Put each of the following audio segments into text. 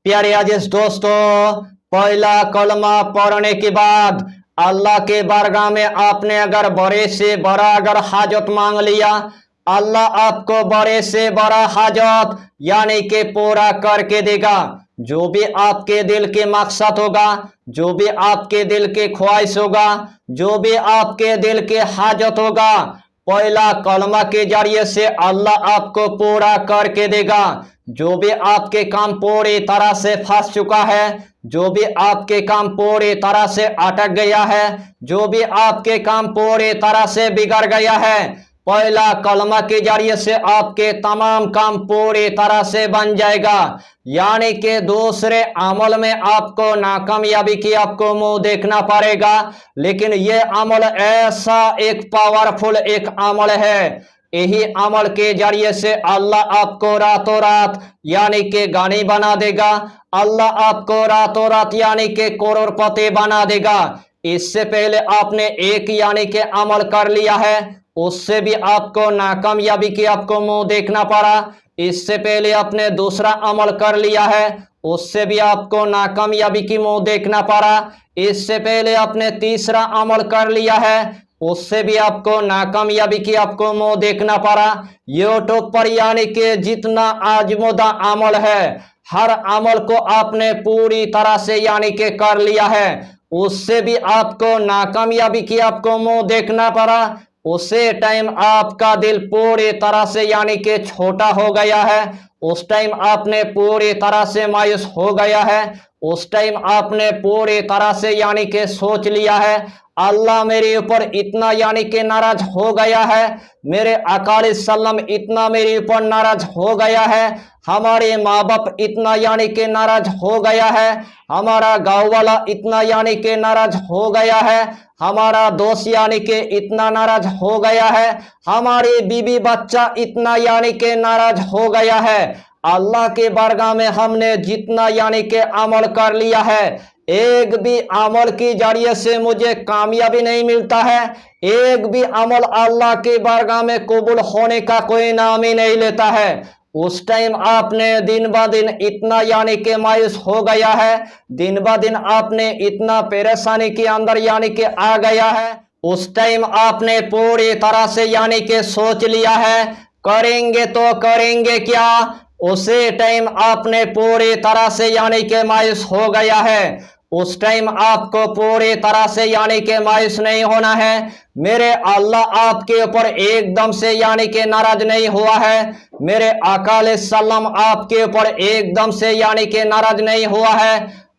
प्यारे अजीज दोस्तों, पहला कलमा पढ़ने के बाद अल्लाह के बारगाह में आपने अगर बड़े से बड़ा अगर हाजत मांग लिया, अल्लाह आपको बड़े से बड़ा हाजत यानी कि पूरा करके देगा। जो भी आपके दिल के मकसद होगा, जो भी आपके दिल के ख्वाहिश होगा, जो भी आपके दिल के हाजत होगा, पहला कलमा के जरिए से अल्लाह आपको पूरा करके देगा। जो भी आपके काम पूरी तरह से फंस चुका है, जो भी आपके काम पूरी तरह से अटक गया है, जो भी आपके काम पूरी तरह से बिगड़ गया है, पहला कलमा के जरिए से आपके तमाम काम पूरी तरह से बन जाएगा। यानी कि दूसरे अमल में आपको नाकामयाबी की आपको मुंह देखना पड़ेगा, लेकिन यह अमल ऐसा एक पावरफुल एक अमल है, यही अमल के जरिए से अल्लाह आपको रातों रात यानी कि गानी बना देगा। अल्लाह आपको रातों रात यानी कि करोड़पति बना देगा। इससे पहले आपने एक यानी कि अमल कर लिया है, उससे भी आपको नाकामयाबी की आपको मुंह देखना पड़ा। इससे पहले आपने दूसरा अमल कर लिया है, उससे भी आपको नाकामयाबी की मुंह देखना पड़ा। इससे पहले आपने तीसरा अमल कर लिया है, उससे भी आपको नाकामयाबी की आपको मुंह देखना पड़ा। यूट्यूब पर यानी कि जितना आजमुदा अमल है, हर अमल को आपने पूरी तरह से यानी कि कर लिया है, उससे भी आपको नाकामयाबी की आपको मुंह देखना पड़ा। उसे टाइम आपका दिल पूरी तरह से यानी कि छोटा हो गया है, उस टाइम आपने पूरी तरह से मायूस हो गया है, उस टाइम आपने पूरी तरह से यानी कि सोच लिया है अल्लाह मेरे ऊपर इतना यानी कि नाराज हो गया है, मेरे अकाल सल्लम इतना मेरे ऊपर नाराज हो गया है, हमारे माँ बाप इतना यानी कि नाराज हो गया है, हमारा गाँव वाला इतना यानी कि नाराज हो गया है, हमारा दोस्त यानी कि इतना नाराज हो गया है, हमारी बीवी बच्चा इतना यानी कि नाराज हो गया है। अल्लाह के बारगाह में हमने जितना यानी कि अमल कर लिया है, एक भी अमल के जरिए से मुझे कामयाबी नहीं मिलता है, एक भी अमल अल्लाह के बारगाह में कबूल होने का कोई नाम ही नहीं लेता है। उस टाइम आपने दिन ब दिन इतना यानी कि मायूस हो गया है, दिन ब दिन आपने इतना परेशानी के अंदर यानी कि आ गया है, उस टाइम आपने पूरी तरह से यानी कि सोच लिया है करेंगे तो करेंगे क्या। उसी टाइम आपने पूरी तरह से यानी कि मायूस हो गया है। उस टाइम आपको पूरी तरह से यानी कि मायूस नहीं होना है। मेरे अल्लाह आपके ऊपर एकदम से यानी कि नाराज नहीं हुआ है, मेरे आका सल्लम आपके ऊपर एकदम से यानी कि नाराज नहीं हुआ है।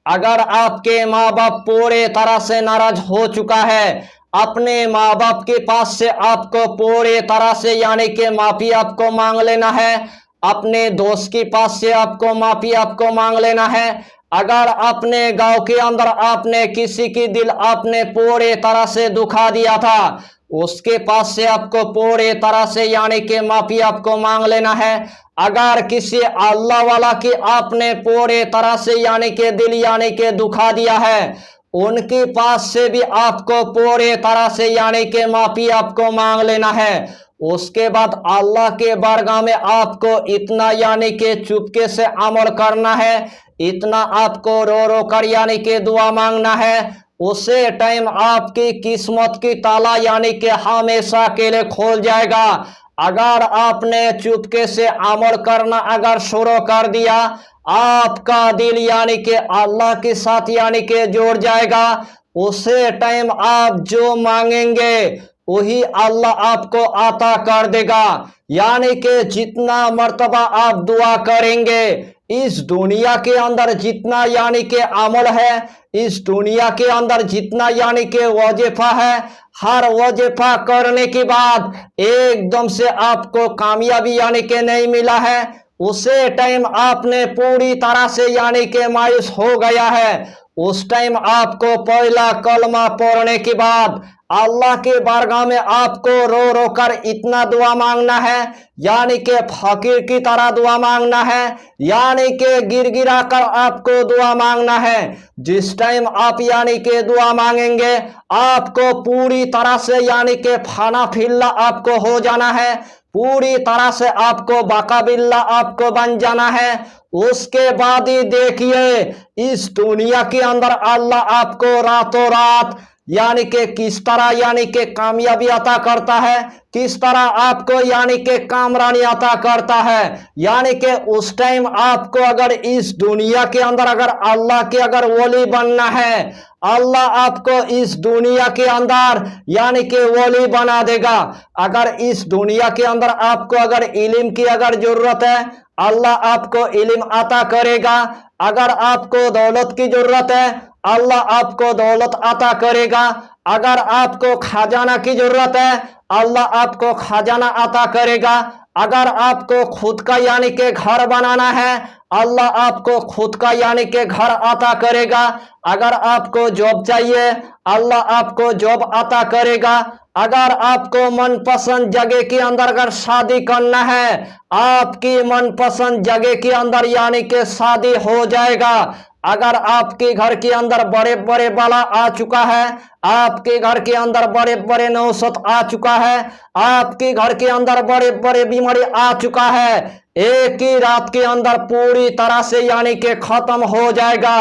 अगर आपके माँ बाप पूरी तरह से नाराज हो चुका है, अपने माँ बाप के पास से आपको पूरी तरह से यानी कि माफी आपको मांग लेना है, अपने दोस्त के पास से आपको माफी आपको मांग लेना है। अगर अपने गांव के अंदर आपने किसी की दिल आपने पूरी तरह से दुखा दिया था, उसके पास से आपको पूरी तरह से यानी कि माफी आपको मांग लेना है। अगर किसी अल्लाह वाला की आपने पूरी तरह से यानी कि दिल यानी कि दुखा दिया है, उनके पास से भी आपको पूरी तरह से यानी कि माफी आपको मांग लेना है। उसके बाद अल्लाह के बारगाह में आपको इतना यानी कि चुपके से अमल करना है, इतना आपको रो रो कर यानी कि दुआ मांगना है। उसे टाइम आपकी किस्मत की ताला यानी कि हमेशा के लिए खोल जाएगा। अगर आपने चुपके से अमल करना अगर शुरू कर दिया, आपका दिल यानी कि अल्लाह के साथ यानी कि जुड़ जाएगा। उसे टाइम आप जो मांगेंगे वही अल्लाह आपको अता कर देगा। यानी कि जितना मर्तबा आप दुआ करेंगे, इस दुनिया के अंदर जितना यानी कि अमल है, इस दुनिया के अंदर जितना यानी कि वजीफा है, हर वजीफा करने के बाद एकदम से आपको कामयाबी यानी कि नहीं मिला है, उसे टाइम आपने पूरी तरह से यानी कि मायूस हो गया है, उस टाइम आपको पहला कलमा पढ़ने के बाद अल्लाह के बारगाह में आपको रो रो कर इतना दुआ मांगना है, यानी कि फकीर की तरह दुआ मांगना है, यानी कि गिर गिरा कर आपको दुआ मांगना है। जिस टाइम आप यानी कि दुआ मांगेंगे, आपको पूरी तरह से यानी कि फाना फिल्ला आपको हो जाना है, पूरी तरह से आपको बाकाबिल्ला आपको बन जाना है। उसके बाद ही देखिए इस दुनिया के अंदर अल्लाह आपको रातों रात यानी कि किस तरह यानी कि कामयाबी अता करता है, किस तरह आपको यानी कि कामरानी अता करता है। यानी कि उस टाइम आपको अगर इस दुनिया के अंदर अगर अल्लाह के अगर वली बनना है, अल्लाह आपको इस दुनिया के अंदर यानी कि वली बना देगा। अगर इस दुनिया के अंदर आपको अगर इल्म की अगर जरूरत है, अल्लाह आपको इल्म अता करेगा। अगर आपको दौलत की जरूरत है, अल्लाह आपको दौलत अता करेगा। अगर आपको खजाना की जरूरत है, अल्लाह आपको खजाना अता करेगा। अगर आपको खुद का यानी कि घर बनाना है, अल्लाह आपको खुद का यानी कि घर अता करेगा। अगर आपको जॉब चाहिए, अल्लाह आपको जॉब अता करेगा। अगर आपको मनपसंद जगह के अंदर अगर शादी करना है, आपकी मनपसंद जगह के अंदर यानी कि शादी हो जाएगा। अगर आपके घर के अंदर बड़े बड़े बला आ चुका है, आपके घर के अंदर बड़े बड़े नौसत आ चुका है, आपके घर के अंदर बड़े बड़े बीमारी आ चुका है, एक ही रात के अंदर पूरी तरह से यानी कि खत्म हो जाएगा।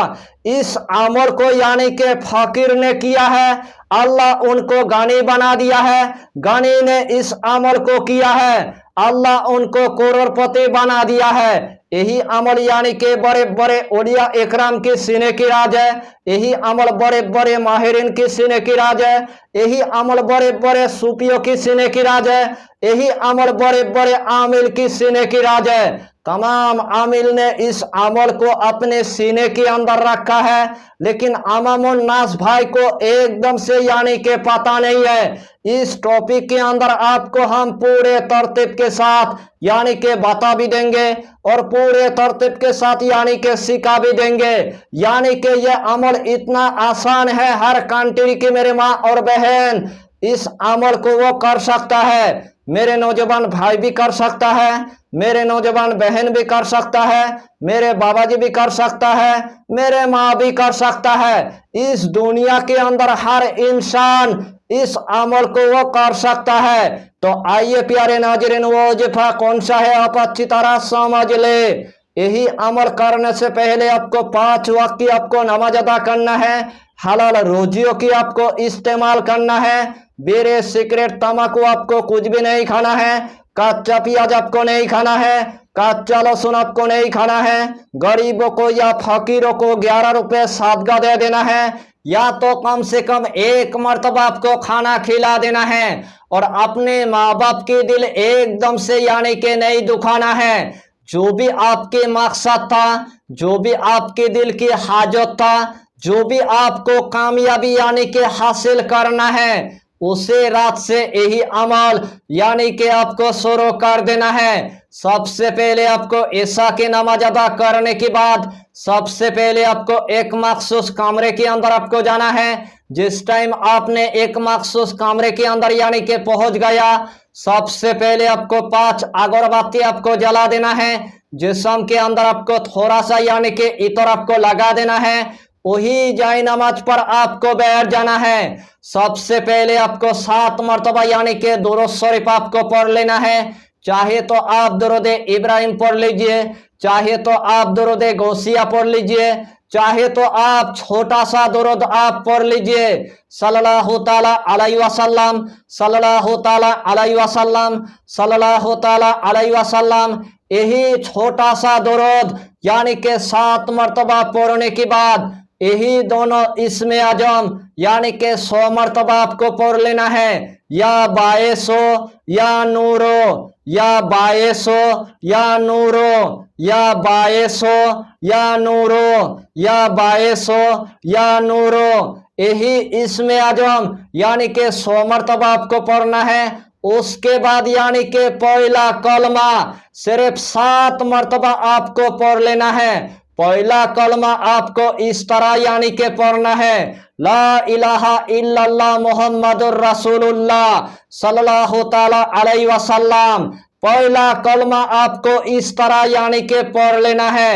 इस अमल को यानी कि फकीर ने किया है, अल्लाह उनको गनी बना दिया है। गनी ने इस अमल को किया है, अल्लाह उनको करोड़पति बना दिया है। यही अमल यानी कि बड़े बड़े औलिया इकराम के सीने की राज है। यही अमल बड़े बड़े माहिरीन के सीने की राज है। यही अमल बड़े बड़े सूफियों की सीने की राज है। यही अमल बड़े बड़े आमिल की सीने की राज है। तमाम आमिल ने इस अमल को अपने सीने के अंदर रखा है, लेकिन अमामुन नास भाई को एकदम से यानी कि पता नहीं है। इस टॉपिक के अंदर आपको हम पूरे तरतीब के साथ यानी कि बता भी देंगे और पूरे तरतीब के साथ यानी कि सिखा भी देंगे। यानी कि यह अमल इतना आसान है, हर कंट्री की मेरे माँ और बहन इस अमल को वो कर सकता है। मेरे नौजवान भाई भी कर सकता है, मेरे नौजवान बहन भी कर सकता है, मेरे बाबा जी भी कर सकता है, मेरे माँ भी कर सकता है। इस दुनिया के अंदर हर इंसान इस अमल को वो कर सकता है। तो आइए प्यारे नाज़रीन, वो वजीफा कौन सा है आप अच्छी तरह समझ ले। यही अमल करने से पहले आपको 5 वक्त की आपको नमाज अदा करना है, हलाल रोजियों की आपको इस्तेमाल करना है, बीड़ी सिगरेट तंबाकू आपको कुछ भी नहीं खाना है, कच्चा प्याज आपको नहीं खाना है, कच्चा लहसुन आपको नहीं खाना है, गरीबों को या फकीरों को 11 रुपए सादगा दे देना है, या तो कम से कम 1 मरतबा आपको खाना खिला देना है, और अपने माँ बाप के दिल एकदम से यानी कि नहीं दुखाना है। जो भी आपके मकसद था, जो भी आपके दिल की हाजत था, जो भी आपको कामयाबी यानी कि हासिल करना है, उसे रात से यही अमल यानी कि आपको शुरू कर देना है। सबसे पहले आपको ईशा की नमाज अदा करने के बाद सबसे पहले आपको एक मखसूस कमरे के अंदर आपको जाना है। जिस टाइम आपने एक मखसूस कमरे के अंदर यानी कि पहुंच गया, सबसे पहले आपको 5 अगरबत्ती आपको जला देना है। जिस्म के अंदर आपको थोड़ा सा यानी कि इतर आपको लगा देना है। वही जाए नमाज पर आपको बैठ जाना है। सबसे पहले आपको 7 मरतबा यानी कि दुरूद शरीफ आपको पढ़ लेना है। चाहे तो आप दुरूद इब्राहिम पढ़ लीजिए, चाहे तो आप दुरूद गौसिया पढ़ लीजिए, चाहे तो आप छोटा सा दुरूद आप पढ़ लीजिए, सल्लल्लाहु ताला अलैहि वसल्लम, सल्लल्लाहु ताला अलैहि वसल्लम, सल्लल्लाहु ताला अलैहि वसल्लम। यही छोटा सा दुरूद यानी कि 7 मरतबा पढ़ने के बाद यही दोनों इस्मे आजम यानी कि 100 मरतबा आपको पढ़ लेना है। या बाएसो या नूरो, या बाएसो या नूरो, या बाएसो या नूरो, या बाएसो या नूरो। यही इस्मे आजम यानी कि 100 मरतबा आपको पढ़ना है। उसके बाद यानी कि पहला कलमा सिर्फ 7 मरतबा आपको पढ़ लेना है। पहला कलमा आपको इस तरह यानी कि पढ़ना है, ला इलाहा इल्लल्लाह मुहम्मदुर रसूलुल्लाह सल्लल्लाहु ताला अलैहि वसल्लम। पहला कलमा आपको इस तरह यानी कि पढ़ लेना है।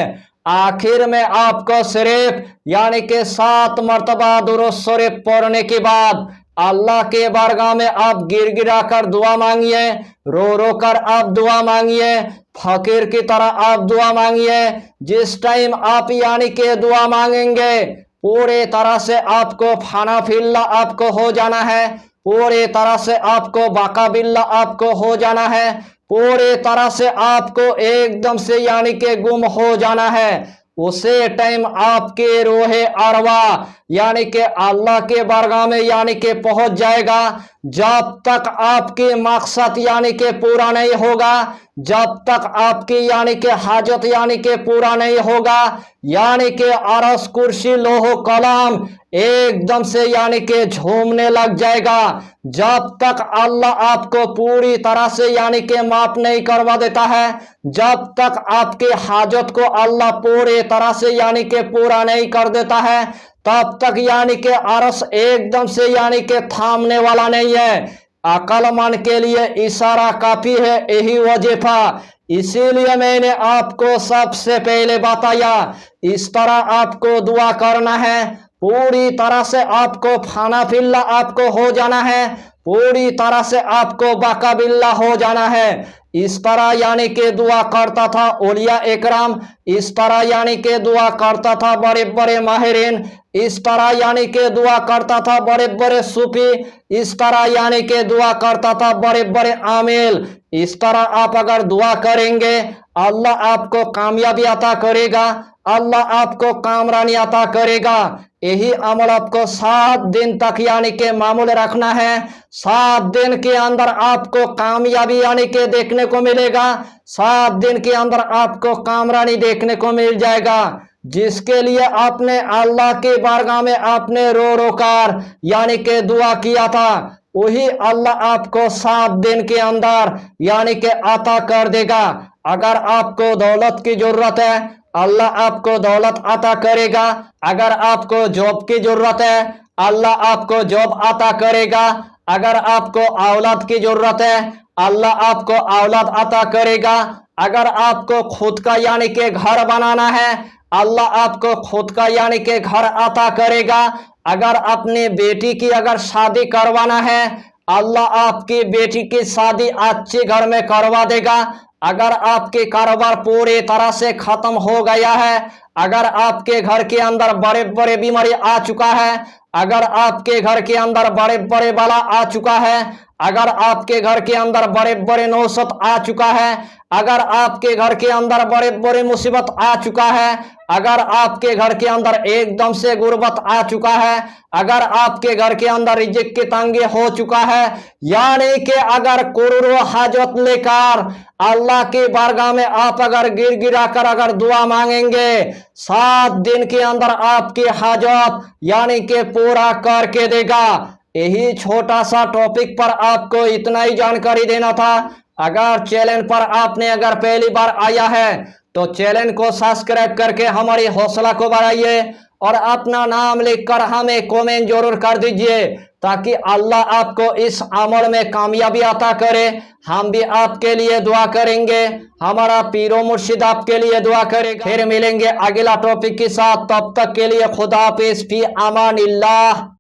आखिर में आपको सिर्फ यानी कि 7 मरतबा दुरूद शरीफ पढ़ने के बाद अल्लाह के बारगाह में आप गिड़गिड़ा कर दुआ मांगिए, रो रो कर आप दुआ मांगिए, फकीर की तरह आप दुआ मांगिए। जिस टाइम आप यानी के दुआ मांगेंगे पूरे तरह से आपको फाना फिल्ला आपको हो जाना है, पूरे तरह से आपको बाका बिल्ला आपको हो जाना है, पूरे तरह से आपको एकदम से यानी के गुम हो जाना है। उसे टाइम आपके रोहे अरवा यानी के अल्लाह के बारगाह में यानी के पहुंच जाएगा। जब तक आपकी मकसद यानी के पूरा नहीं होगा, जब तक आपकी यानी के हाजत यानी के पूरा नहीं होगा, यानी के अरस कुर्सी लोहो कलम एकदम से यानी के झूमने लग जाएगा। जब तक अल्लाह आपको पूरी तरह से यानी के माफ नहीं करवा देता है, जब तक आपके हाजत को अल्लाह पूरी तरह से यानी के पूरा नहीं कर देता है, तब तक यानी के अरस एकदम से यानी के थामने वाला नहीं है। अक्लमंद के लिए इशारा काफी है, यही वजीफा। इसीलिए मैंने आपको सबसे पहले बताया, इस तरह आपको दुआ करना है, पूरी तरह से आपको फाना फिल्ला आपको हो जाना है, पूरी तरह से आपको बाका बिल्ला हो जाना है। इस तरह यानी के दुआ करता था औलिया इकराम, इस तरह यानी के दुआ करता था बड़े बड़े माहिरीन, इस तरह यानी के दुआ करता था बड़े बड़े सूफी, इस तरह यानी के दुआ करता था बड़े बड़े आमिल। इस तरह आप अगर दुआ करेंगे अल्लाह आपको कामयाबी अता करेगा, अल्लाह आपको कामरानी अता करेगा। यही अमल आपको 7 दिन तक यानी के मामूल रखना है। 7 दिन के अंदर आपको कामयाबी यानी के देखने को मिलेगा, 7 दिन के अंदर आपको कामरानी देखने को मिल जाएगा। जिसके लिए आपने अल्लाह के बारगाह में आपने रो रो कर यानी के दुआ किया था, वही अल्लाह आपको 7 दिन के अंदर यानी के अता कर देगा। अगर आपको दौलत की जरूरत है अल्लाह आपको दौलत अता करेगा, अगर आपको जॉब की जरूरत है अल्लाह आपको जॉब अता करेगा, अगर आपको औलाद की जरूरत है अल्लाह आपको औलाद अता करेगा, अगर आपको खुद का यानी के घर बनाना है अल्लाह आपको खुद का यानी के घर अता करेगा, अगर अपनी बेटी की अगर शादी करवाना है अल्लाह आपकी बेटी की शादी अच्छे घर में करवा देगा, अगर आपके कारोबार पूरी तरह से खत्म हो गया है, अगर आपके घर के अंदर बड़े बड़े बीमारी आ चुका है, अगर आपके घर के अंदर बड़े बड़े बला आ चुका है, अगर आपके घर के अंदर बड़े बड़े नौसत आ चुका है, अगर आपके घर के अंदर बड़े बड़े मुसीबत आ चुका है, अगर आपके घर के अंदर एकदम से गुर्बत आ चुका है, अगर आपके घर के अंदर रिज़्क़ की तंगी हो चुका है, यानी कि अगर करोड़ों हाजत लेकर अल्लाह के बारगाह में आप अगर गिड़गिड़ा कर अगर दुआ मांगेंगे 7 दिन के अंदर आपकी हाजत यानी कि पूरा करके देगा। यही छोटा सा टॉपिक पर आपको इतना ही जानकारी देना था। अगर चैनल पर आपने अगर पहली बार आया है तो चैनल को सब्सक्राइब करके हमारी हौसला को बढ़ाइए और अपना नाम लिखकर हमें कमेंट जरूर कर दीजिए, ताकि अल्लाह आपको इस अमल में कामयाबी अता करे। हम भी आपके लिए दुआ करेंगे, हमारा पीरो मुर्शिद आपके लिए दुआ करेगा। फिर मिलेंगे अगला टॉपिक के साथ, तब तक के लिए खुदा हाफिज़, फी अमानिल्लाह।